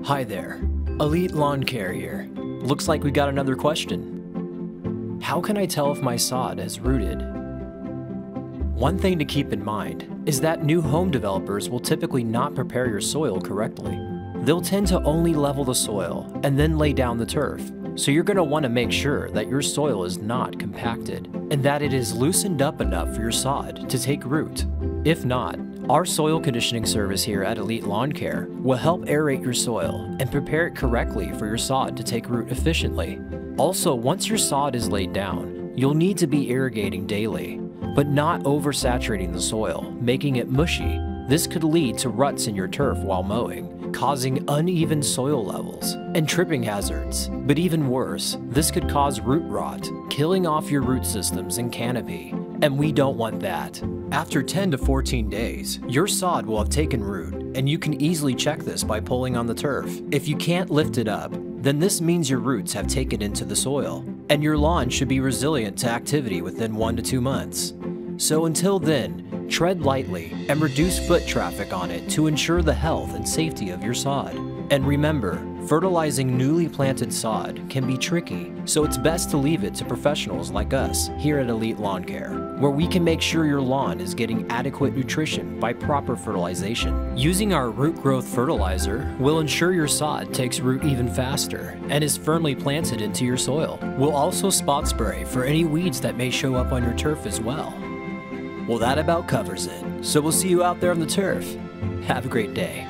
Hi there, Elite Lawn Care here. Looks like we got another question. How can I tell if my sod has rooted? One thing to keep in mind is that new home developers will typically not prepare your soil correctly. They'll tend to only level the soil and then lay down the turf. So you're going to want to make sure that your soil is not compacted and that it is loosened up enough for your sod to take root. If not, our soil conditioning service here at Elite Lawn Care will help aerate your soil and prepare it correctly for your sod to take root efficiently. Also, once your sod is laid down, you'll need to be irrigating daily, but not oversaturating the soil, making it mushy. This could lead to ruts in your turf while mowing, causing uneven soil levels and tripping hazards. But even worse, this could cause root rot, killing off your root systems and canopy, and we don't want that. After 10 to 14 days, your sod will have taken root, and you can easily check this by pulling on the turf. If you can't lift it up, then this means your roots have taken into the soil, and your lawn should be resilient to activity within 1 to 2 months. So until then, tread lightly and reduce foot traffic on it to ensure the health and safety of your sod. And remember, fertilizing newly planted sod can be tricky, so it's best to leave it to professionals like us here at Elite Lawn Care, where we can make sure your lawn is getting adequate nutrition by proper fertilization. Using our root growth fertilizer will ensure your sod takes root even faster and is firmly planted into your soil. We'll also spot spray for any weeds that may show up on your turf as well. Well, that about covers it. So we'll see you out there on the turf. Have a great day.